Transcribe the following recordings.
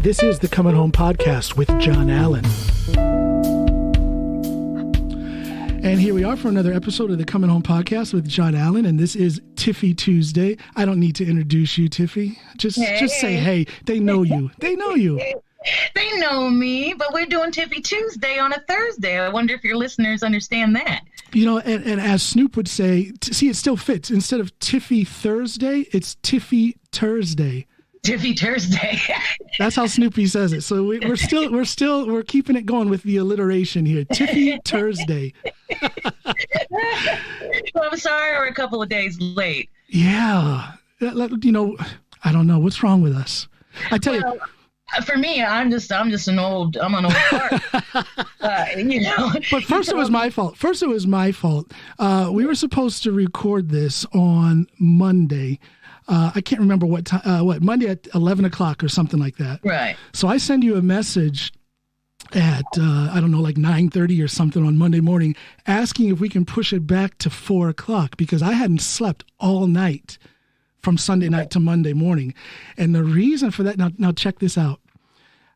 This is the Coming Home Podcast with John Allen. And here we are for another episode of the Coming Home Podcast with John Allen, and this is Tiffy Tuesday. I don't need to introduce you, Tiffy. Just say hey. They know you. They know you. They know me, but we're doing Tiffy Tuesday on a Thursday. I wonder if your listeners understand that. You know, and as Snoop would say, see, it still fits. Instead of Tiffy Thursday, it's Tiffy Tuesday. Tiffy Tuesday. That's how Snoopy says it. So we're keeping it going with the alliteration here. Tiffy Tuesday. Well, I'm sorry we're a couple of days late. Yeah. You know, I don't know. What's wrong with us? I tell you. For me, I'm an old fart. You know. But first it was my fault. We were supposed to record this on Monday. I can't remember what time, Monday at 11 o'clock or something like that. Right. So I send you a message at, like 9:30 or something on Monday morning, asking if we can push it back to 4 o'clock because I hadn't slept all night from Sunday night to Monday morning. And the reason for that, now check this out.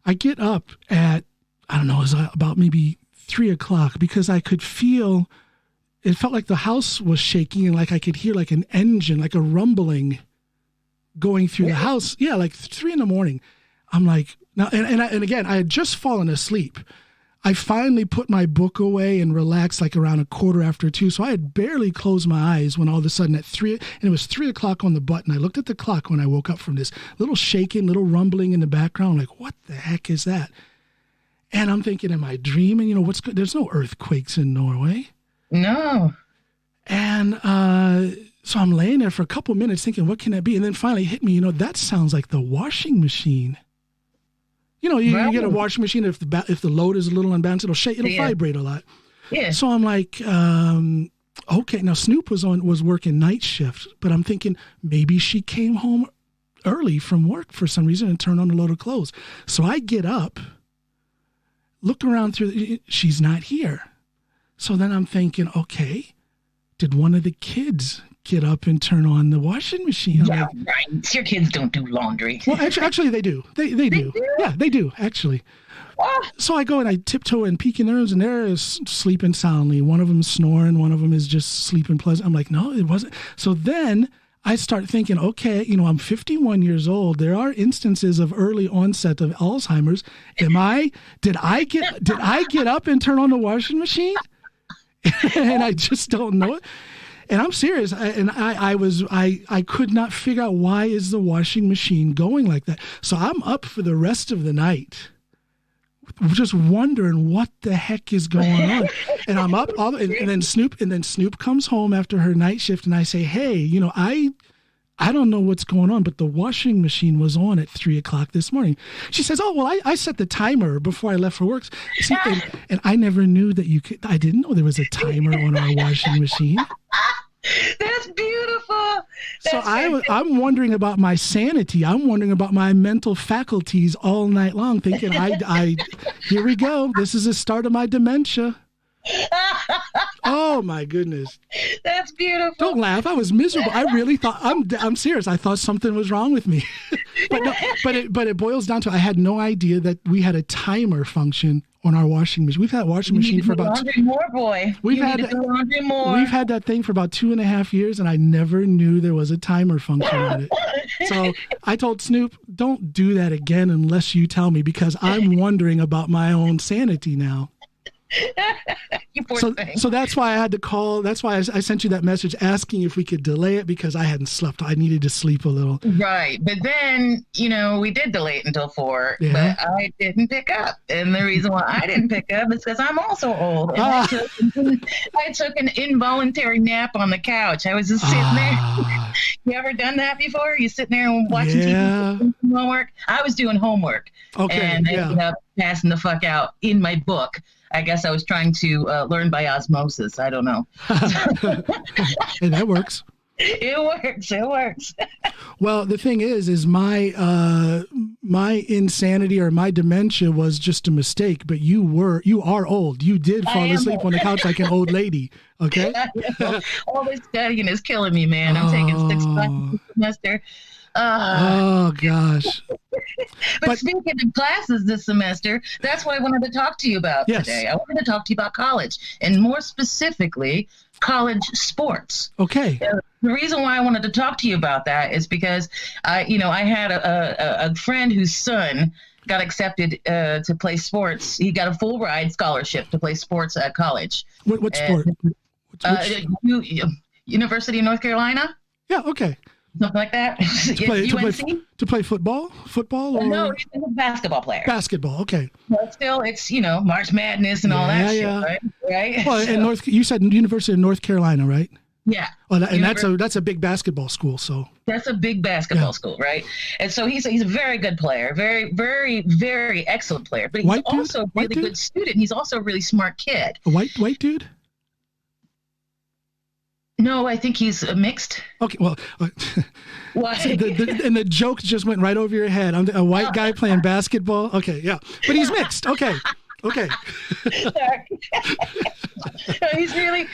I get up at, it was about maybe 3 o'clock because I could feel, it felt like the house was shaking and like I could hear like an engine, like a rumbling going through the house. Yeah, like 3 a.m. I'm like, now, and again, I had just fallen asleep. I finally put my book away and relaxed like around 2:15. So I had barely closed my eyes when all of a sudden at 3, and it was 3 o'clock on the button. I looked at the clock when I woke up from this little shaking, little rumbling in the background. Like, what the heck is that? And I'm thinking, am I dreaming? You know, what's good? There's no earthquakes in Norway. No. And so I'm laying there for a couple minutes thinking, what can that be? And then finally it hit me, that sounds like the washing machine. You get a washing machine, if the load is a little unbalanced, it'll vibrate a lot. Yeah. So I'm like, okay. Now Snoop was working night shift, but I'm thinking maybe she came home early from work for some reason and turned on a load of clothes. So I get up, look around she's not here. So then I'm thinking, okay, did one of the kids get up and turn on the washing machine? Yeah, right. Your kids don't do laundry. Well, actually they do. They do. Yeah, they do, actually. So I go and I tiptoe and peek in their rooms, and they're sleeping soundly. One of them's snoring. One of them is just sleeping pleasant. I'm like, no, it wasn't. So then I start thinking, okay, I'm 51 years old. There are instances of early onset of Alzheimer's. Did I get up and turn on the washing machine? And I just don't know it. And I'm serious. I could not figure out why is the washing machine going like that. So I'm up for the rest of the night, just wondering what the heck is going on. And I'm up, and then Snoop comes home after her night shift, and I say, hey, I don't know what's going on, but the washing machine was on at 3 o'clock this morning. She says, oh, well, I set the timer before I left for work. See, and I never knew that I didn't know there was a timer on our washing machine. That's beautiful. I'm wondering about my sanity. I'm wondering about my mental faculties all night long, thinking, here we go. This is the start of my dementia. Oh my goodness. That's beautiful. Don't laugh. I was miserable. I really thought, I'm serious. I thought something was wrong with me. But it boils down to, I had no idea that we had a timer function on our washing machine. We've had a washing machine for about We've had that thing for about 2.5 years, and I never knew there was a timer function on it. So I told Snoop, don't do that again unless you tell me, because I'm wondering about my own sanity now. You poor thing. So that's why I had to call. That's why I sent you that message asking if we could delay it, because I hadn't slept. I needed to sleep a little. Right. But then, we did delay it until 4, but I didn't pick up. And the reason why I didn't pick up is because I'm also old. And I took an involuntary nap on the couch. I was just sitting there. You ever done that before? You sitting there and watching TV, doing homework? I was doing homework. Okay. And I ended up passing the fuck out in my book. I guess I was trying to learn by osmosis. I don't know. And that works. It works. Well, the thing is my insanity or my dementia was just a mistake, but you are old. You did fall asleep on the couch like an old lady. Okay. All this studying is killing me, man. I'm taking 6 classes this semester. Oh gosh. But speaking of classes this semester, that's what I wanted to talk to you about today. I wanted to talk to you about college, and more specifically, college sports. Okay. The reason why I wanted to talk to you about that is because I had a friend whose son got accepted to play sports. He got a full ride scholarship to play sports at college. What sport? University of North Carolina. Yeah. Okay. Something like that. To play football? Or? No, he's a basketball player. Basketball, okay. But still, it's, March Madness and all that shit, right? Well, and you said University of North Carolina, right? Yeah. Well, and that's a big basketball school, so. That's a big basketball school, right? And so he's a very good player, very, very, very excellent player. But he's also a really good student. He's also a really smart kid. A white dude? No, I think he's mixed. Okay, well, and the joke just went right over your head. I'm a white guy playing basketball. Okay, yeah, but he's mixed. Okay. He's really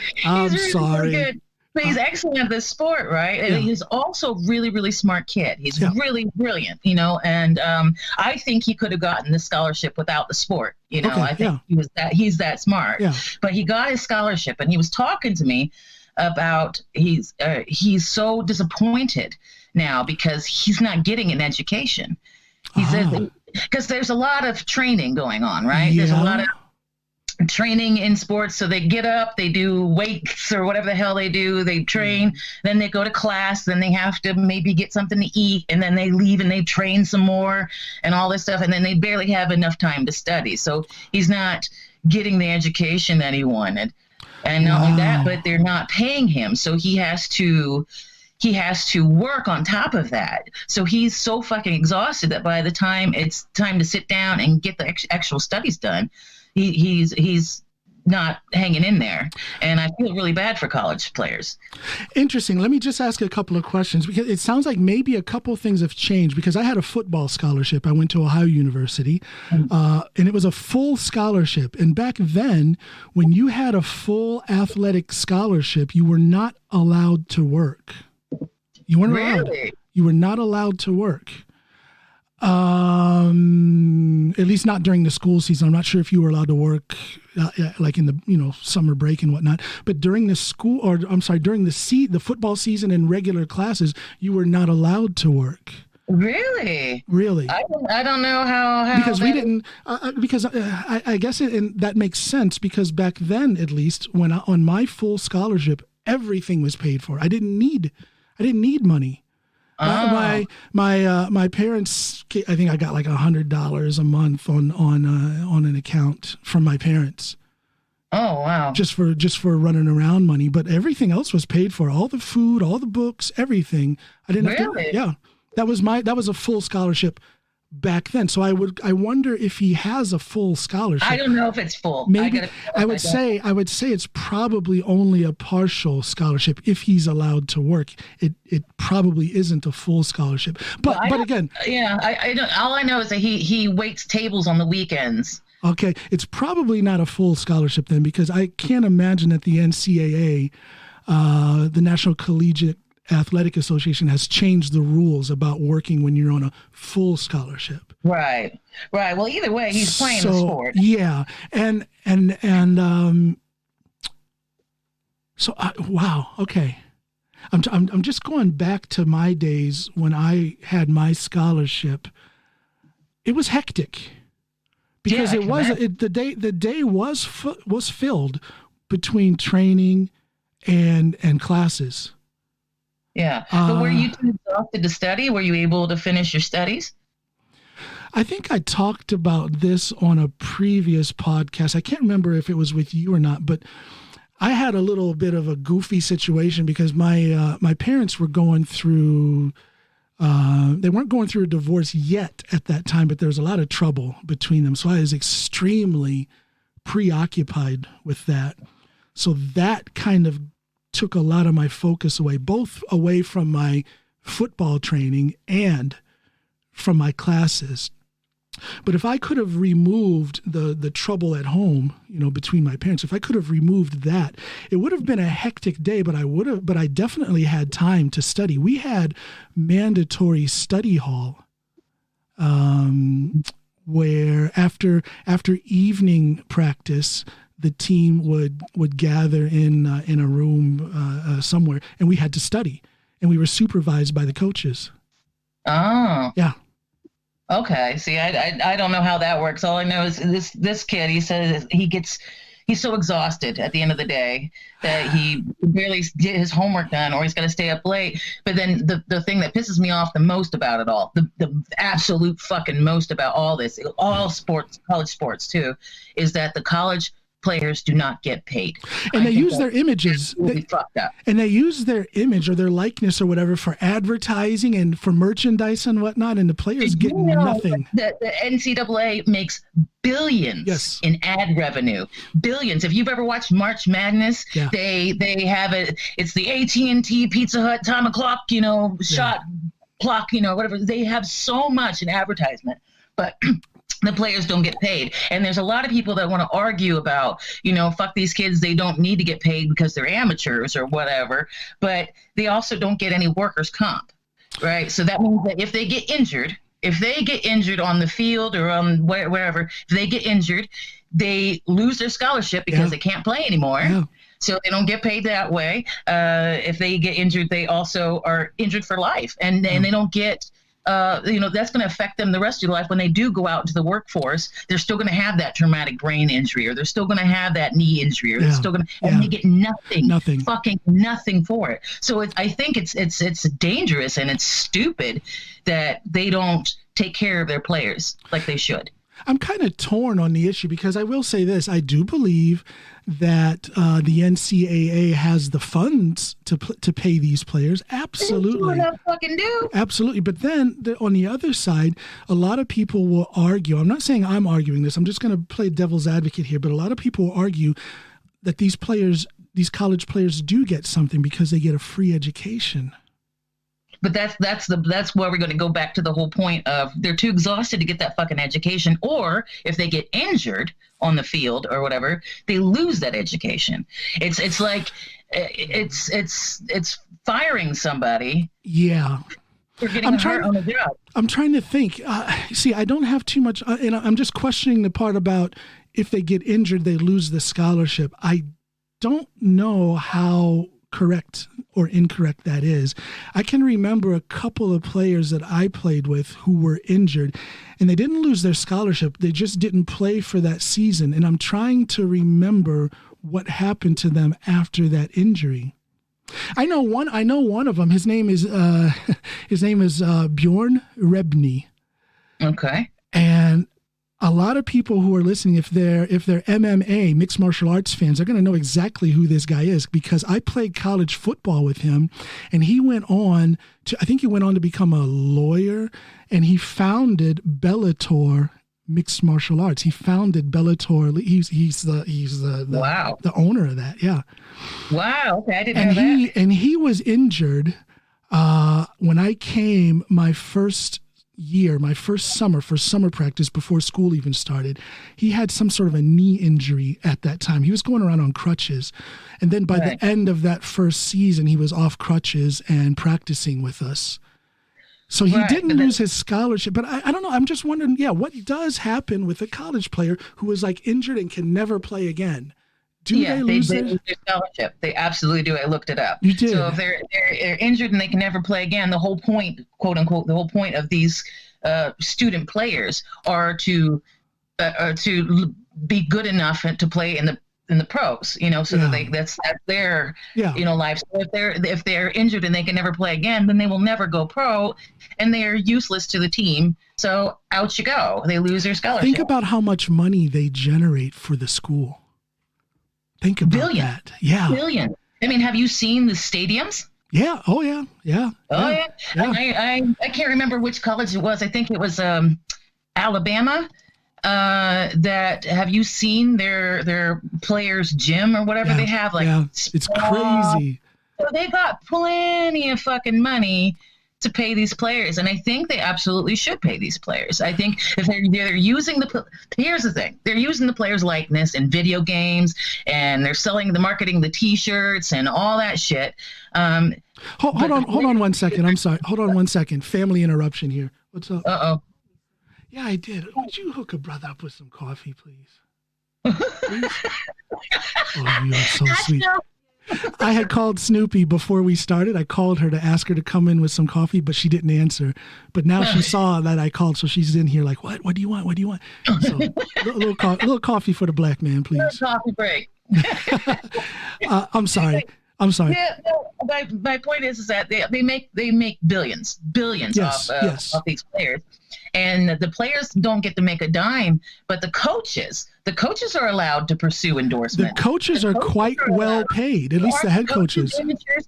sorry. Good. But he's excellent at this sport, right? And he's also really, really smart kid. He's really brilliant, and I think he could have gotten the scholarship without the sport. I think he's that smart. Yeah. But he got his scholarship, and he was talking to me about he's so disappointed now because he's not getting an education. He said because there's a lot of training going on, right? Yeah. There's a lot of training in sports. So they get up, they do weights or whatever the hell they do. They train, then they go to class, then they have to maybe get something to eat, and then they leave and they train some more and all this stuff. And then they barely have enough time to study. So he's not getting the education that he wanted. And not only that, but they're not paying him. So he has to work on top of that. So he's so fucking exhausted that by the time it's time to sit down and get the actual studies done, he's not hanging in there. And I feel really bad for college players. Interesting. Let me just ask a couple of questions, because it sounds like maybe a couple of things have changed, because I had a football scholarship. I went to Ohio University, and it was a full scholarship. And back then, when you had a full athletic scholarship, you were not allowed to work. You weren't allowed. You were not allowed to work. At least not during the school season. I'm not sure if you were allowed to work like in the summer break and whatnot. But during the during the football season and regular classes, you were not allowed to work. Really? Really? I don't know how because we didn't. Because I guess and that makes sense, because back then, at least when on my full scholarship, everything was paid for. I didn't need money. My parents, I think I got like $100 a month on an account from my parents. Oh, wow. Just for running around money. But everything else was paid for. All the food, all the books, everything. I didn't have to. Yeah. That was a full scholarship back then. So I wonder if he has a full scholarship. I don't know if it's full. Maybe I would say it's probably only a partial scholarship if he's allowed to work. It probably isn't a full scholarship. But again, I don't. All I know is that he waits tables on the weekends. Okay, it's probably not a full scholarship then, because I can't imagine that the NCAA, the National Collegiate Athletic Association, has changed the rules about working when you're on a full scholarship. Right. Well, either way, he's playing the sport. Yeah, wow. Okay, I'm just going back to my days when I had my scholarship. It was hectic, because the day was filled between training and classes. Yeah. But were you too exhausted to study? Were you able to finish your studies? I think I talked about this on a previous podcast. I can't remember if it was with you or not, but I had a little bit of a goofy situation, because my parents were going through, they weren't going through a divorce yet at that time, but there was a lot of trouble between them. So I was extremely preoccupied with that. So that kind of took a lot of my focus away, both away from my football training and from my classes. But if I could have removed the trouble at home, between my parents, if I could have removed that, it would have been a hectic day, but I definitely had time to study. We had mandatory study hall. where after evening practice, the team would gather in a room somewhere, and we had to study, and we were supervised by the coaches. Oh, yeah. Okay. See, I don't know how that works. All I know is this kid. He says he's so exhausted at the end of the day that he barely get his homework done, or he's got to stay up late. But then the thing that pisses me off the most about it all, the absolute fucking most about all this, all sports, college sports too, is that the college players do not get paid. And they use their images. Fucked up. And they use their image or their likeness or whatever for advertising and for merchandise and whatnot, and the players get nothing. The NCAA makes billions in ad revenue. Billions. If you've ever watched March Madness, they have it. It's the AT&T Pizza Hut time o'clock, shot clock, whatever. They have so much in advertisement, but the players don't get paid. And there's a lot of people that want to argue about, fuck these kids. They don't need to get paid because they're amateurs or whatever, but they also don't get any workers' comp, right? So that means that if they get injured on the field or on wherever, if they get injured, they lose their scholarship because they can't play anymore. Yeah. So they don't get paid that way. If they get injured, they also are injured for life, and they don't get that's going to affect them the rest of their life. When they do go out into the workforce, they're still going to have that traumatic brain injury, or they're still going to have that knee injury, or they're still going to, and they get nothing, fucking nothing for it. So I think it's dangerous and it's stupid that they don't take care of their players like they should. I'm kind of torn on the issue because I will say this. I do believe that the NCAA has the funds to pay these players. Absolutely. They fucking do. Absolutely. But then on the other side, a lot of people will argue. I'm not saying I'm arguing this. I'm just going to play devil's advocate here. But a lot of people will argue that these college players do get something because they get a free education. But that's where we're going to go back to the whole point of they're too exhausted to get that fucking education, or if they get injured on the field or whatever, they lose that education. It's like it's firing somebody. Yeah. For getting hurt on the job. I'm trying to think. See, I don't have too much, and I'm just questioning the part about if they get injured, they lose the scholarship. I don't know how correct or incorrect that is. I can remember a couple of players that I played with who were injured, and they didn't lose their scholarship. They just didn't play for that season. And I'm trying to remember what happened to them after that injury. I know one of them. His name is Bjorn Rebny. Okay. And a lot of people who are listening, if they're MMA, mixed martial arts fans, they're going to know exactly who this guy is, because I played college football with him, and he went on to become a lawyer, and he founded Bellator Mixed Martial Arts. He founded Bellator. He's the owner of that. Yeah. Wow. Okay, I didn't know that. And he was injured when I came my first summer for summer practice before school even started. He had some sort of a knee injury at that time. He was going around on crutches. And then by the end of that first season, he was off crutches and practicing with us. So he didn't lose his scholarship. But I don't know. I'm just wondering, what does happen with a college player who is like injured and can never play again? They lose their scholarship. They absolutely do. I looked it up. You did. So if they're injured and they can never play again, the whole point, quote unquote, the whole point of these student players are to be good enough to play in the pros, so that that's their life. So if they're injured and they can never play again, then they will never go pro, and they are useless to the team. So out you go. They lose their scholarship. Think about how much money they generate for the school. Think about that. Yeah. Billion. I mean, have you seen the stadiums? Yeah. Oh, yeah. Yeah. Oh, yeah. I can't remember which college it was. I think it was Alabama. Have you seen their players' gym or whatever they have? It's crazy. So they got plenty of fucking money to pay these players, and I think they absolutely should pay these players. I think if they're using here's the thing, they're using the players' likeness in video games, and they're marketing the T-shirts and all that shit. Hold on 1 second. I'm sorry. Hold on 1 second. Family interruption here. What's up? Uh-oh. Yeah, I did. Would you hook a brother up with some coffee, please? Please? Oh, you are so sweet. I had called Snoopy before we started. I called her to ask her to come in with some coffee, but she didn't answer. But now she saw that I called, so she's in here like, what? What do you want? What do you want? So a little coffee for the black man, please. Coffee break. I'm sorry. Yeah, no, my point is that they make billions off these players, and the players don't get to make a dime, but the coaches are allowed to pursue endorsement. The coaches are quite well paid, at least the head coaches.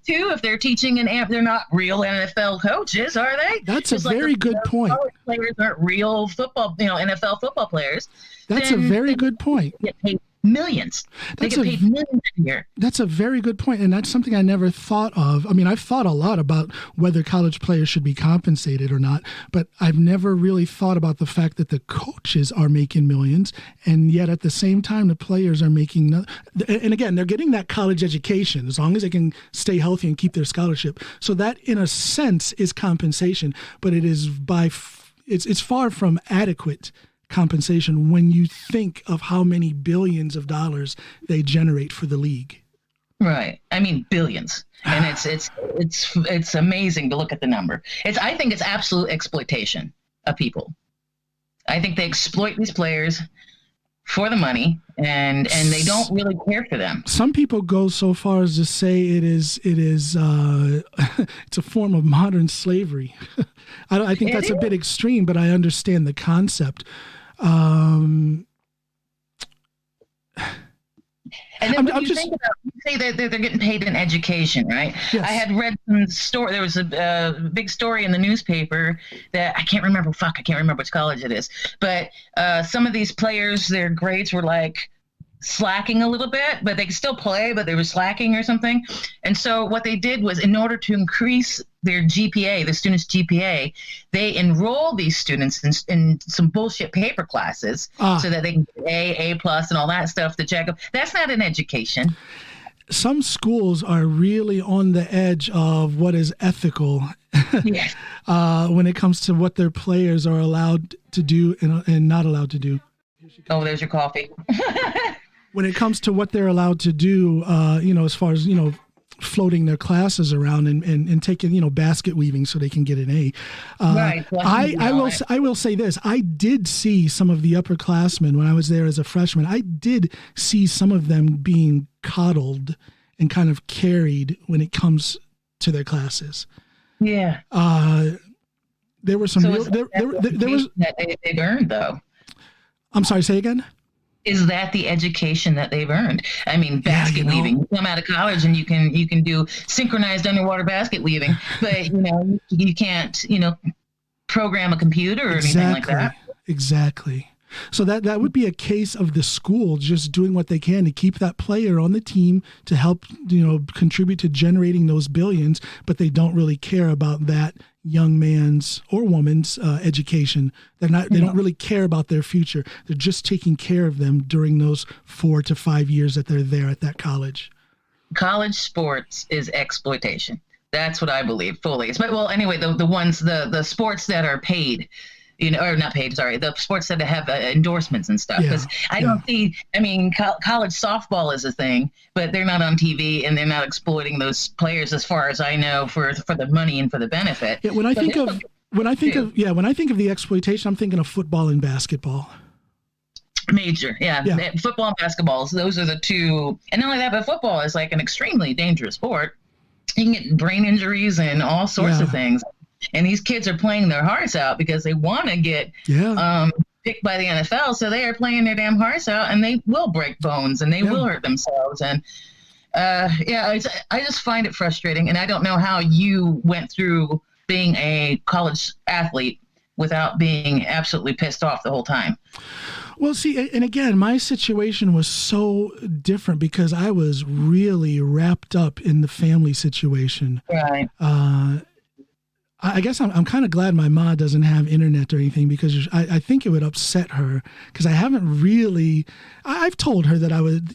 Too, if they're teaching they're not real NFL coaches, are they? That's a very good point. Players aren't real football, NFL football players. That's a very good point. Get paid millions. They get paid millions a year. That's a very good point, and that's something I never thought of. I mean, I've thought a lot about whether college players should be compensated or not, but I've never really thought about the fact that the coaches are making millions, and yet at the same time, the players are making and again, they're getting that college education as long as they can stay healthy and keep their scholarship. So that, in a sense, is compensation, but it is it's far from adequate compensation when you think of how many billions of dollars they generate for the league. Right. I mean, billions. And it's amazing to look at the number. I think it's absolute exploitation of people. I think they exploit these players for the money, and they don't really care for them. Some people go so far as to say it is it's a form of modern slavery. I think that's a bit extreme, but I understand the concept. And then you say that they're getting paid in education, right? Yes. I had read some story. There was a big story in the newspaper that I can't remember which college it is. But some of these players, their grades were like slacking a little bit, but they could still play, but they were slacking or something. And so what they did was, in order to increase their GPA, the students' GPA, they enroll these students in some bullshit paper classes so that they can get A plus and all that stuff to check up. That's not an education. Some schools are really on the edge of what is ethical yes. When it comes to what their players are allowed to do and not allowed to do. Oh, there's your coffee. When it comes to what they're allowed to do, as far as, floating their classes around and taking, basket weaving so they can get an A. Right. I will say this. I did see some of the upperclassmen when I was there as a freshman. I did see some of them being coddled and kind of carried when it comes to their classes. Yeah. There were some there was that they've earned, though. I'm sorry, say again? Is that the education that they've earned? I mean, basket weaving. You come out of college and you can do synchronized underwater basket weaving, but you can't program a computer or anything like that. Exactly. So that would be a case of the school just doing what they can to keep that player on the team to help contribute to generating those billions, but they don't really care about that young man's or woman's education. They don't really care about their future. They're just taking care of them during those 4 to 5 years that they're there at that college. College sports is exploitation. That's what I believe fully. But well, anyway, the sports that are paid, or not paid, sorry, the sports that have endorsements and stuff. Because I don't see, college softball is a thing, but they're not on TV and they're not exploiting those players, as far as I know, for the money and for the benefit. Yeah, when I think of the exploitation, I'm thinking of football and basketball. Major, yeah. Football and basketball, those are the two. And not only that, but football is like an extremely dangerous sport. You can get brain injuries and all sorts of things. And these kids are playing their hearts out because they want to get picked by the NFL. So they are playing their damn hearts out, and they will break bones and they will hurt themselves. And I just find it frustrating. And I don't know how you went through being a college athlete without being absolutely pissed off the whole time. Well, see, and again, my situation was so different because I was really wrapped up in the family situation. Right. I guess I'm kind of glad my ma doesn't have internet or anything, because I think it would upset her, because I haven't really, I've told her that I would,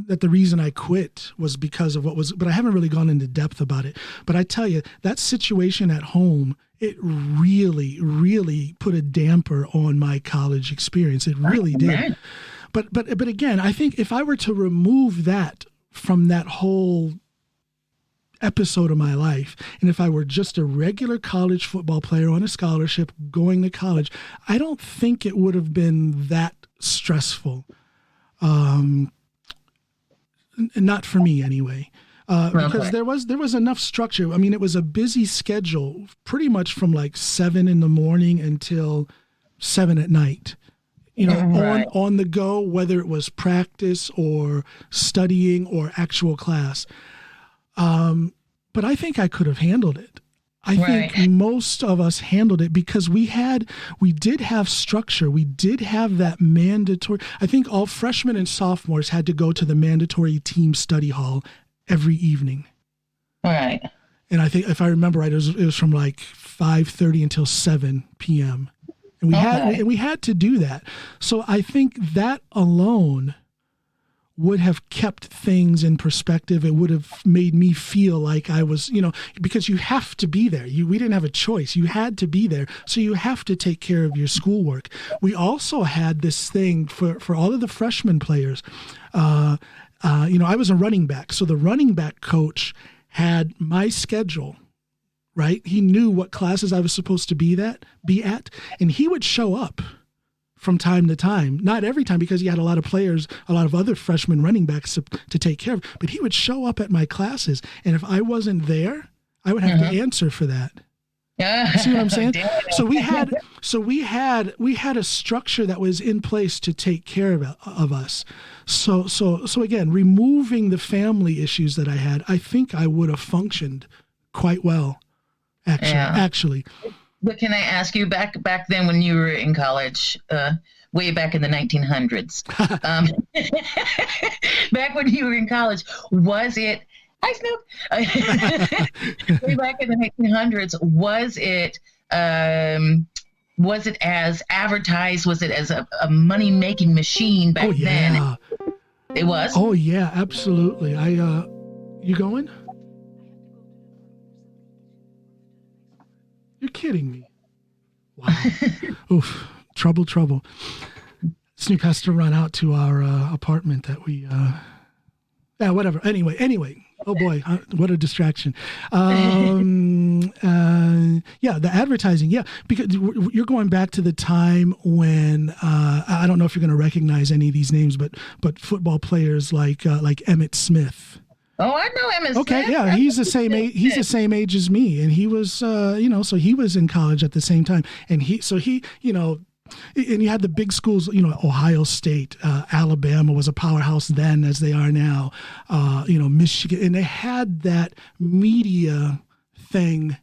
that the reason I quit was because of but I haven't really gone into depth about it. But I tell you, that situation at home, it really, really put a damper on my college experience. It really did. But again, I think if I were to remove that from that whole episode of my life, and if I were just a regular college football player on a scholarship going to college, I don't think it would have been that stressful. Not for me anyway. Because there was enough structure. I mean, it was a busy schedule, pretty much from like 7 a.m. until 7 p.m. On the go, whether it was practice or studying or actual class. But I think I could have handled it. I think most of us handled it because we did have structure. We did have that mandatory. I think all freshmen and sophomores had to go to the mandatory team study hall every evening. Right. And I think, if I remember right, it was from like 5:30 until 7 p.m. And we had to do that. So I think that alone would have kept things in perspective. It would have made me feel like I was, because you have to be there. We didn't have a choice. You had to be there. So you have to take care of your schoolwork. We also had this thing for all of the freshman players. I was a running back. So the running back coach had my schedule, right? He knew what classes I was supposed to be at, and he would show up from time to time, not every time, because he had a lot of players, a lot of other freshman running backs to take care of, but he would show up at my classes. And if I wasn't there, I would have to answer for that. You see what I'm saying? So we had a structure that was in place to take care of us. So again, removing the family issues that I had, I think I would have functioned quite well, actually. But can I ask you, back then when you were in college, way back in the 1900s, back when you were in college, was it, hi Snoop, way back in the 1900s, was it as advertised? Was it as a money-making machine back then? It was? Oh, yeah, absolutely. You going? You're kidding me. Wow. Oof. Trouble. Snoop has to run out to our apartment that we, whatever. Anyway. Oh boy, what a distraction. The advertising. Yeah. Because you're going back to the time when, I don't know if you're going to recognize any of these names, but football players like Emmitt Smith. Oh, I know Emmitt Okay, Smith. yeah, he's the same age. He's the same age as me, and he was, so he was in college at the same time, and and you had the big schools, Ohio State, Alabama was a powerhouse then, as they are now, Michigan, and they had that media thing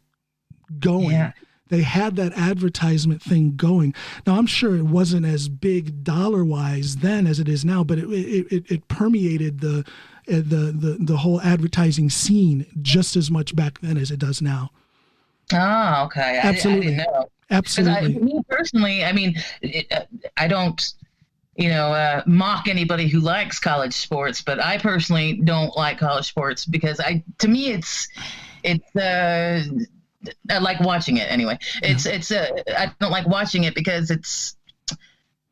going. Yeah. They had that advertisement thing going. Now, I'm sure it wasn't as big dollar-wise then as it is now, but it permeated the whole advertising scene just as much back then as it does now. Oh, okay. Absolutely. I didn't know. Absolutely. Me personally, I don't, mock anybody who likes college sports, but I personally don't like college sports because to me it's I like watching it anyway. I don't like watching it because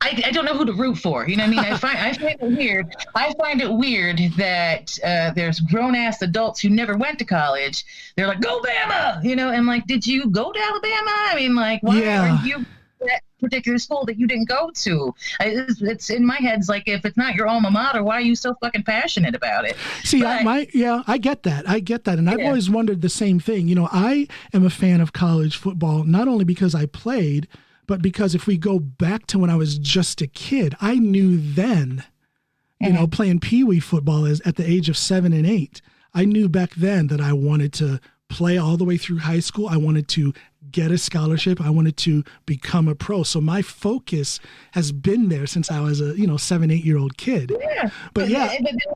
I don't know who to root for. You know what I mean? I find it weird. I find it weird that there's grown ass adults who never went to college. They're like, "Go Bama!" And like, did you go to Alabama? I mean, like, why are you that particular school that you didn't go to? It's in my head. It's like, if it's not your alma mater, why are you so fucking passionate about it? See, I get that, and I've always wondered the same thing. I am a fan of college football, not only because I played, but because if we go back to when I was just a kid, I knew then, playing peewee football at the age of 7 and 8, I knew back then that I wanted to play all the way through high school. I wanted to get a scholarship. I wanted to become a pro. So my focus has been there since I was a 7-8-year-old kid. Yeah, but you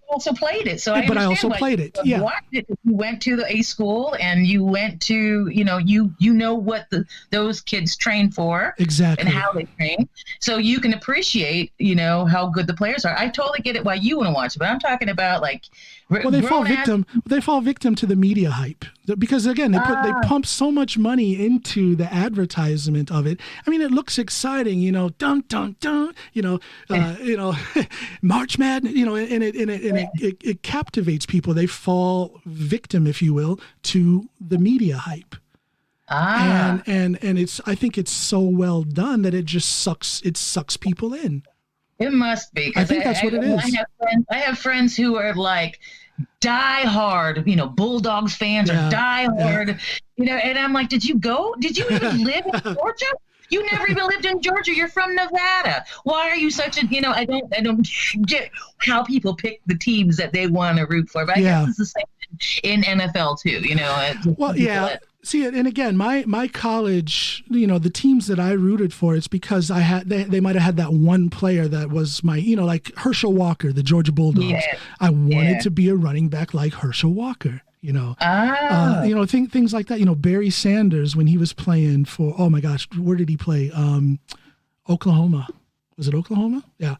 also played it. So I also played it. Yeah, watched it. You went to a school and you went to you know what those kids train for exactly and how they train. So you can appreciate how good the players are. I totally get it why you want to watch it, but I'm talking about like. Well, they fall victim to the media hype because again they pump so much money into the advertisement of it. I mean, it looks exciting, dun dun dun, March Madness, and it captivates people. They fall victim, if you will, to the media hype. And I think it's so well done that it just sucks people in. It must be. I think that's what it is. I have friends who are like die-hard, Bulldogs fans or die-hard, and I'm like, did you even live in Georgia? You never even lived in Georgia. You're from Nevada. Why are you such a, I don't get how people pick the teams that they want to root for. But I guess it's the same in NFL too, Well, yeah. See, and again, my college, the teams that I rooted for, it's because they might have had that one player that was my, like Herschel Walker, the Georgia Bulldogs. Yeah. I wanted to be a running back like Herschel Walker, things like that. Barry Sanders, when he was playing for, oh my gosh, where did he play? Oklahoma. Was it Oklahoma? Yeah.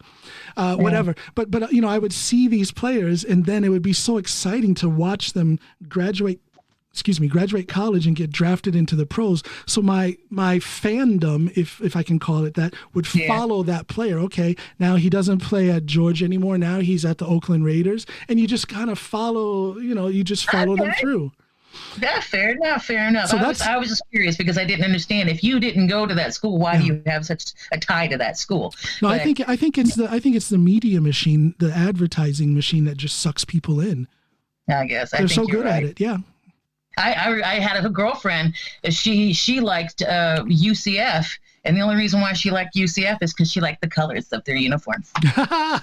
Whatever. But I would see these players and then it would be so exciting to watch them graduate college and get drafted into the pros. So my fandom, if I can call it that, would follow that player. Okay, now he doesn't play at Georgia anymore. Now he's at the Oakland Raiders. And you just kind of follow, them through. That's fair enough. So I was just curious because I didn't understand. If you didn't go to that school, why do you have such a tie to that school? No, I think it's the media machine, the advertising machine that just sucks people in. I guess they're so good at it. Yeah. I had a girlfriend. She liked UCF, and the only reason why she liked UCF is because she liked the colors of their uniforms. I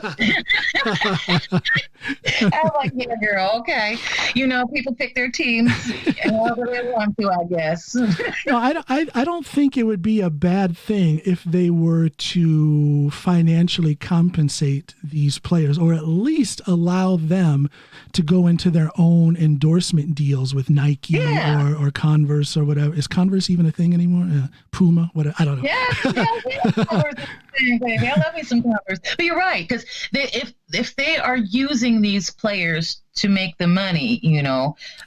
was like, yeah, girl, okay. People pick their teams however they want to, I guess. No, I don't think it would be a bad thing if they were to financially compensate these players, or at least allow them to go into their own endorsement deals with Nike or Converse or whatever. Is Converse even a thing anymore? Puma? Whatever. I don't know. I love me some Converse. But you're right, because if they are using these players to make the money,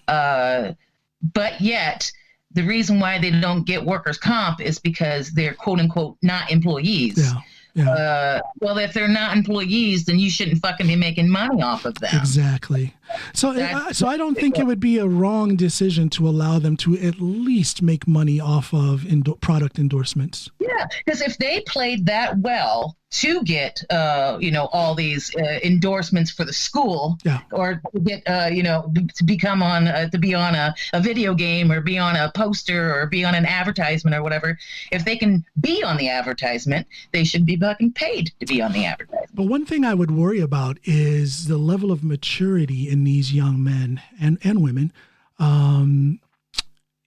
but yet the reason why they don't get workers' comp is because they're quote unquote not employees. Yeah. Yeah. Well, if they're not employees, then you shouldn't fucking be making money off of them. Exactly. So I don't think it would be a wrong decision to allow them to at least make money off of product endorsements. Yeah, because if they played that well to get, all these endorsements for the school, or to get, to become to be on a video game or be on a poster or be on an advertisement or whatever, if they can be on the advertisement, they should be fucking paid to be on the advertisement. But one thing I would worry about is the level of maturity in these young men and women.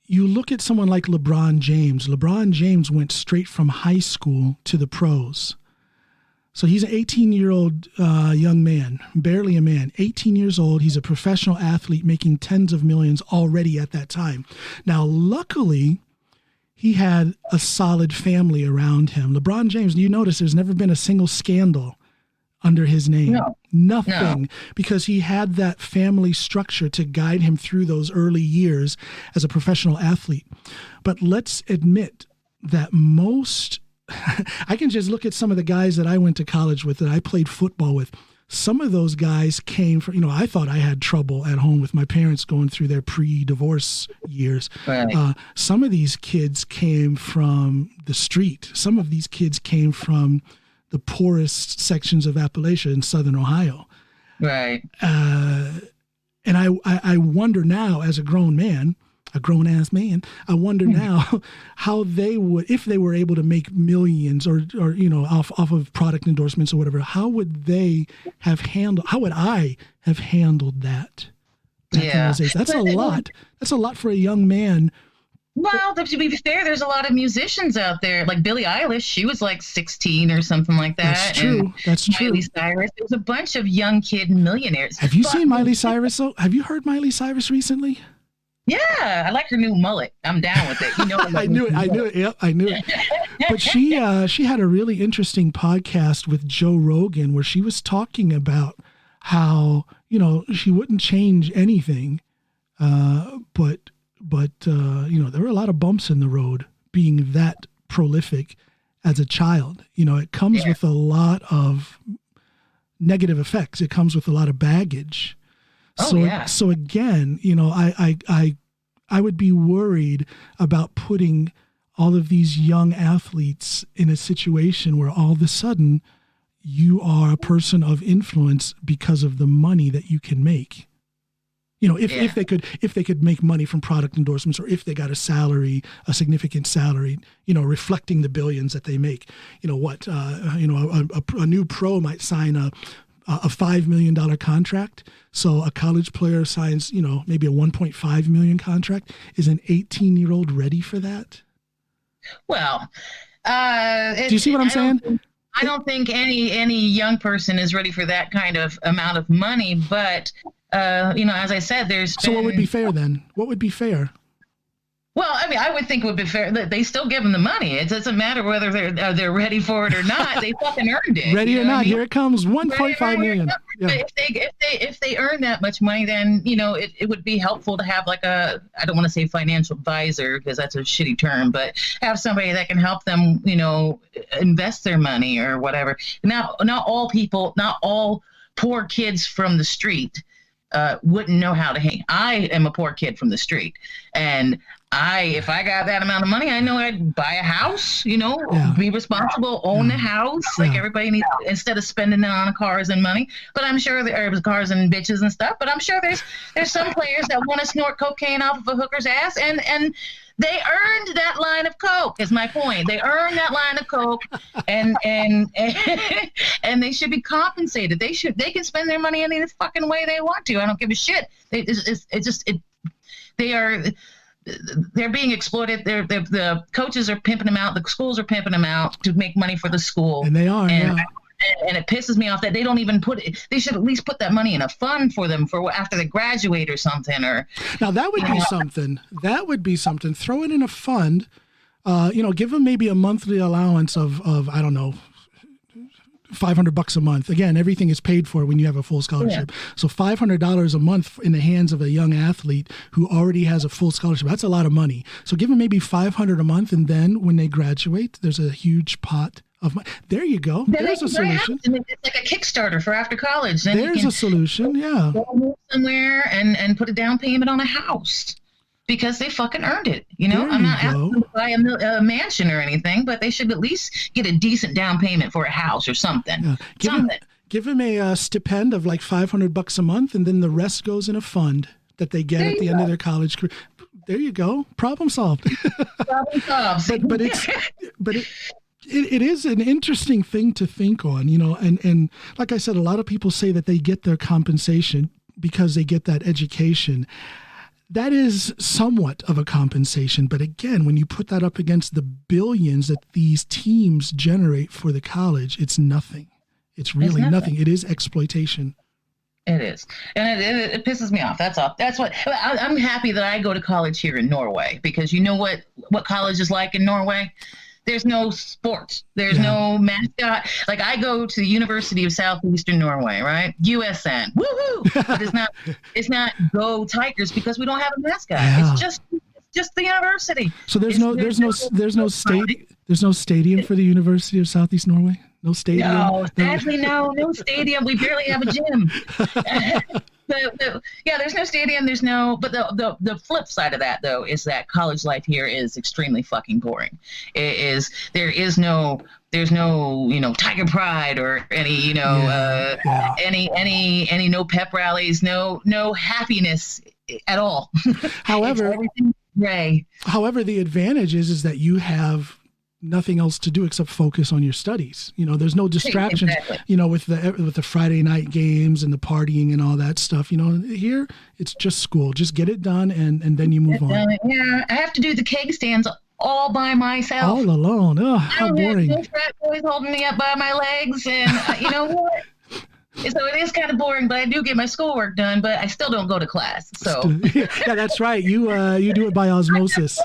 You look at someone like LeBron James. LeBron James went straight from high school to the pros. So he's an 18-year-old young man, barely a man, 18 years old. He's a professional athlete making tens of millions already at that time. Now, luckily, he had a solid family around him. LeBron James, you notice there's never been a single scandal under his name. No. Nothing, because he had that family structure to guide him through those early years as a professional athlete. But let's admit that I can just look at some of the guys that I went to college with, that I played football with. Some of those guys came from, I thought I had trouble at home with my parents going through their pre-divorce years. Right. Some of these kids came from the street. Some of these kids came from the poorest sections of Appalachia in Southern Ohio. Right. And I wonder now, as a grown-ass man, I wonder now how they would, if they were able to make millions or off of product endorsements or whatever, how would I have handled that? Yeah. That's a lot. That's a lot for a young man Well, to be fair, there's a lot of musicians out there. Like Billie Eilish, she was like 16 or something like that. That's true. That's true. Miley Cyrus. There's a bunch of young kid millionaires. Have you seen Miley Cyrus? Have you heard Miley Cyrus recently? Yeah, I like her new mullet. I'm down with it. You know, I knew it. Yep, I knew it. But she had a really interesting podcast with Joe Rogan where she was talking about how, you know, she wouldn't change anything, but you know, there were a lot of bumps in the road being that prolific as a child. You know, it comes with a lot of negative effects. It comes with a lot of baggage. So again, you know, I would be worried about putting all of these young athletes in a situation where all of a sudden you are a person of influence because of the money that you can make. You know, if they could make money from product endorsements, or if they got a significant salary, you know, reflecting the billions that they make. You know what? A new pro might sign a $5 million contract. So a college player signs, you know, maybe a $1.5 million contract. Is an 18-year-old ready for that? Well, do you see what I'm saying? I don't think any young person is ready for that kind of amount of money. But you know, as I said, So what would be fair then? What would be fair? Well, I mean, I would think it would be fair that they still give them the money. It doesn't matter whether they're ready for it or not. They fucking earned it. Ready or not, here it comes, $1.5 million. Yeah. If they earn that much money, then, you know, it would be helpful to have like I don't want to say financial advisor because that's a shitty term, but have somebody that can help them, you know, invest their money or whatever. Not all poor kids from the street wouldn't know how to hang. I am a poor kid from the street, and if I got that amount of money, I know I'd buy a house, you know, be responsible, own the house, like everybody needs, instead of spending it on cars and money. But I'm sure there are cars and bitches and stuff, but I'm sure there's some players that want to snort cocaine off of a hooker's ass, and they earned that line of coke, is my point. They earned that line of coke, and they should be compensated. They can spend their money any fucking way they want to. I don't give a shit. They're being exploited. The coaches are pimping them out. The schools are pimping them out to make money for the school. And they are. And it pisses me off that they don't even put it. They should at least put that money in a fund for them for after they graduate or something. Or now that would be something. That would be something. Throw it in a fund. You know, give them maybe a monthly allowance of I don't know, $500 a month. Again, everything is paid for when you have a full scholarship. Yeah. So $500 a month in the hands of a young athlete who already has a full scholarship. That's a lot of money. So give them maybe $500 a month, and then when they graduate, there's a huge pot of money. There you go. There's a solution. It's like a Kickstarter for after college. Then there's a solution. Yeah. Go somewhere and put a down payment on a house. Because they fucking earned it, you know. I'm not asking them to buy a mansion or anything, but they should at least get a decent down payment for a house or something. Yeah. Give them a stipend of like $500 a month, and then the rest goes in a fund that they get at the end of their college career. There you go. Problem solved. Problem solved. but it is an interesting thing to think on, you know. And like I said, a lot of people say that they get their compensation because they get that education. That is somewhat of a compensation. But again, when you put that up against the billions that these teams generate for the college, it's nothing. It's really nothing. It is exploitation. It is. And it pisses me off. That's all. That's what I'm happy that I go to college here in Norway, because you know what college is like in Norway? There's no sports. There's no mascot. Like, I go to the University of Southeastern Norway, right? USN. Woohoo! But it's not Go Tigers, because we don't have a mascot. Yeah. It's just the university. So there's no stadium for the University of Southeast Norway? No stadium? No, sadly, no stadium. We barely have a gym. There's no stadium. But the flip side of that, though, is that college life here is extremely fucking boring. There's no Tiger Pride or any any no pep rallies, no happiness at all. However, everything gray. However, the advantage is that you have nothing else to do except focus on your studies. There's no distractions, Exactly. with the Friday night games and the partying and all that stuff. Here it's just school. Just get it done and then you move on. Yeah, I have to do the keg stands all by myself. All alone. Oh, how boring. No frat boys holding me up by my legs. And you know what? So it is kind of boring, but I do get my schoolwork done, but I still don't go to class. So yeah, that's right. You do it by osmosis.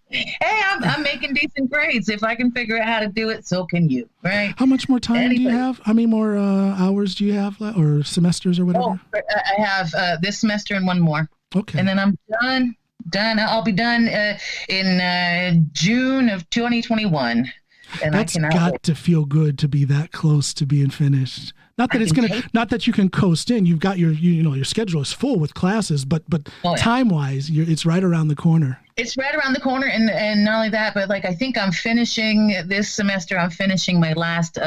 Hey, I'm making decent grades. If I can figure out how to do it, so can you, right? How much more time do you have? How many more hours do you have, or semesters or whatever? I have this semester and one more. Okay. And then I'm done. I'll be done in June of 2021. And that's got to feel good to be that close to being finished. Not that you can coast in. You've got your schedule is full with classes, but time wise, it's right around the corner. It's right around the corner, and not only that, but like I think I'm finishing this semester. I'm finishing my last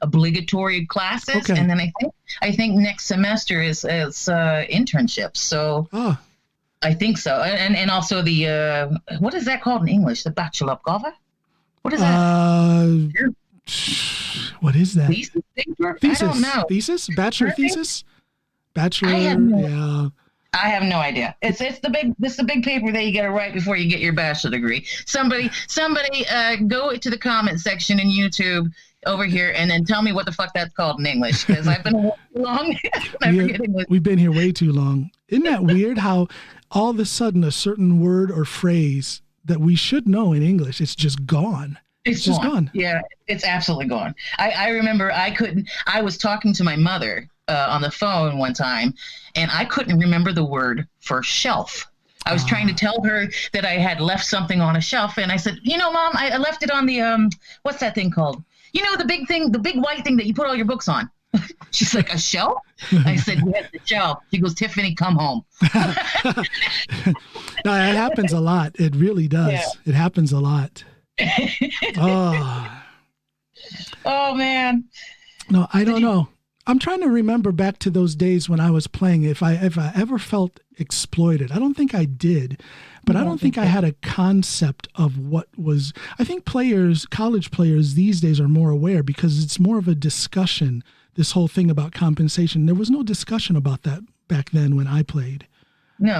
obligatory classes, okay. And then I think next semester is internships. So I think so, and also the what is that called in English? The Bachelor of Gova? What is that? What is that? Thesis paper? Thesis. I don't know. Thesis? Bachelor thesis? Bachelor. I have no idea. It's the big paper that you got to write before you get your bachelor degree. Somebody, go to the comment section in YouTube over here and then tell me what the fuck that's called in English, because I've been away too long. We've been here way too long. Isn't that weird? How all of a sudden a certain word or phrase that we should know in English, it's just gone. It's just gone. Yeah, it's absolutely gone. I remember I was talking to my mother on the phone one time, and I couldn't remember the word for shelf. I was trying to tell her that I had left something on a shelf, and I said, Mom, I left it on the, what's that thing called? The big thing, the big white thing that you put all your books on. She's like, a shelf? I said, yes, the shelf. She goes, Tiffany, come home. No, it happens a lot. It really does. Yeah. It happens a lot. Oh, man. No, I don't know. I'm trying to remember back to those days when I was playing, if I ever felt exploited. I don't think I did, but I don't think I had a concept of what was. I think college players these days are more aware because it's more of a discussion, this whole thing about compensation. There was no discussion about that back then when I played. No,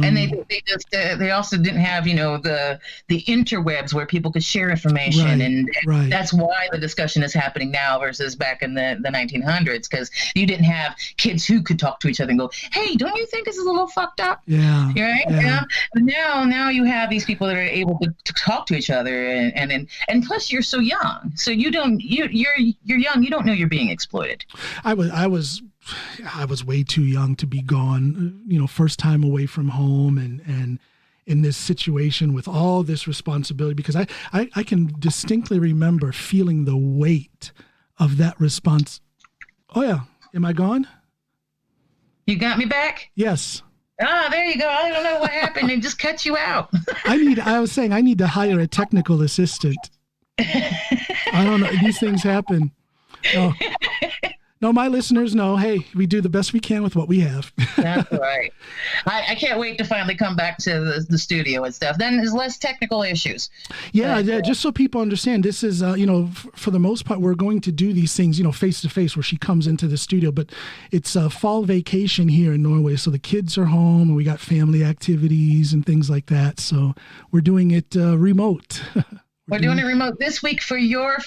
and they also didn't have the interwebs where people could share information, right. That's why the discussion is happening now versus back in the 1900s, because you didn't have kids who could talk to each other and go, "Hey, don't you think this is a little fucked up?" Yeah, right. Yeah. Now you have these people that are able to talk to each other, and plus you're so young, so you're young, you don't know you're being exploited. I was way too young to be gone, first time away from home and in this situation with all this responsibility, because I can distinctly remember feeling the weight of that response. Oh yeah. Am I gone? You got me back? Yes. There you go. I don't know what happened. It just cut you out. I was saying I need to hire a technical assistant. I don't know. These things happen. Oh. No, my listeners know, hey, we do the best we can with what we have. That's right. I can't wait to finally come back to the studio and stuff. Then there's less technical issues. Yeah, just so people understand, this is, for the most part, we're going to do these things, face to face where she comes into the studio. But it's a fall vacation here in Norway. So the kids are home and we got family activities and things like that. So we're doing it remote. We're doing it remote this week for your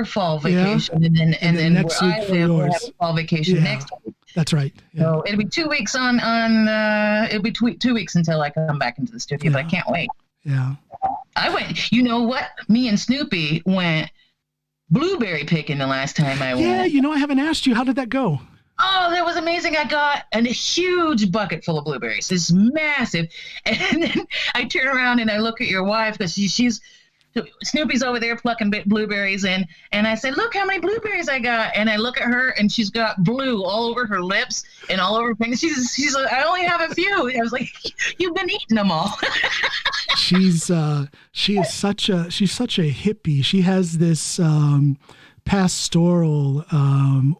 fall vacation, yeah. and then next week for yours. We'll have a fall vacation next week. That's right. Yeah. So it'll be 2 weeks it'll be 2 weeks until I come back into the studio, but I can't wait. Yeah. I went. You know what? Me and Snoopy went blueberry picking the last time I went. Yeah. I haven't asked you. How did that go? Oh, that was amazing. I got a huge bucket full of blueberries. It's massive. And then I turn around and I look at your wife because Snoopy's over there plucking blueberries, and I said, "Look how many blueberries I got!" And I look at her, and she's got blue all over her lips and all over her fingers. She's like, "I only have a few." I was like, "You've been eating them all." She's such a hippie. She has this pastoral,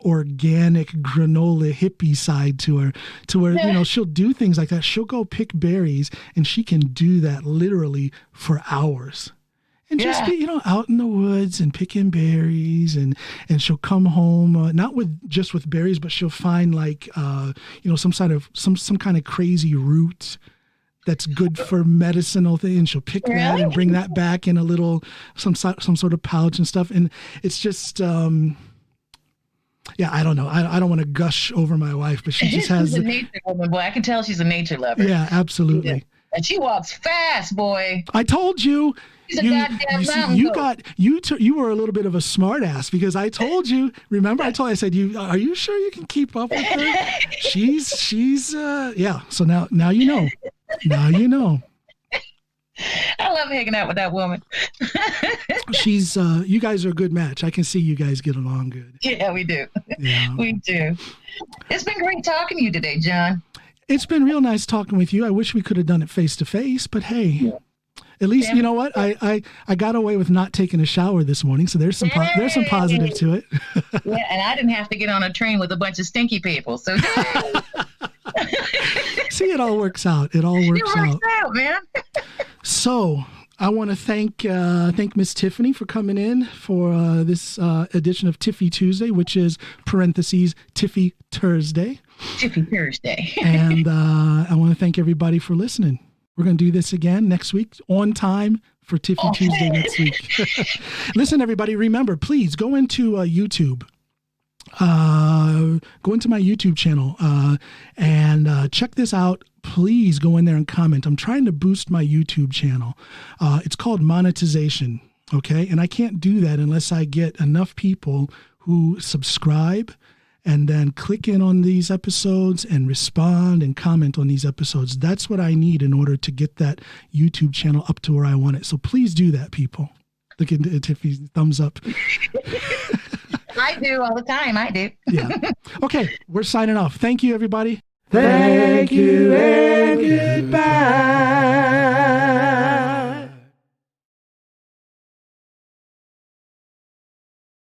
organic granola hippie side to her, to where, you know, she'll do things like that. She'll go pick berries, and she can do that literally for hours. And just be, you know, out in the woods and picking berries, and she'll come home, not just with berries, but she'll find like, you know, some kind of crazy root that's good for medicinal thing, and she'll pick that and bring that back in a little, some sort of pouch and stuff. And it's just, I don't know. I don't want to gush over my wife, but she just has a nature woman, boy. I can tell she's a nature lover. Yeah, absolutely. Yeah. And she walks fast, boy. I told you. She's a goddamn mountain goat. You were a little bit of a smart ass, because I told you, remember I said, are you sure you can keep up with her? she's so now you know. Now you know. I love hanging out with that woman. She's you guys are a good match. I can see you guys get along good. Yeah, we do. Yeah. We do. It's been great talking to you today, John. It's been real nice talking with you. I wish we could have done it face to face, but hey, at least you know what? I got away with not taking a shower this morning, so there's some positive to it. Yeah, and I didn't have to get on a train with a bunch of stinky people. So see, it all works out. It all works out, man. So I want to thank Miss Tiffany for coming in for this edition of Tiffy Tuesday, which is parentheses Tiffy Tuesday. Tiffy Tuesday. And I want to thank everybody for listening. We're going to do this again next week on time for Tiffy Tuesday next week. Listen, everybody, remember, please go into YouTube. Go into my YouTube channel and check this out. Please go in there and comment. I'm trying to boost my YouTube channel. It's called monetization. Okay. And I can't do that unless I get enough people who subscribe and then click in on these episodes and respond and comment on these episodes. That's what I need in order to get that YouTube channel up to where I want it. So please do that, people. Look at Tiffy's thumbs up. I do all the time. I do. Yeah. Okay. We're signing off. Thank you, everybody. Thank you and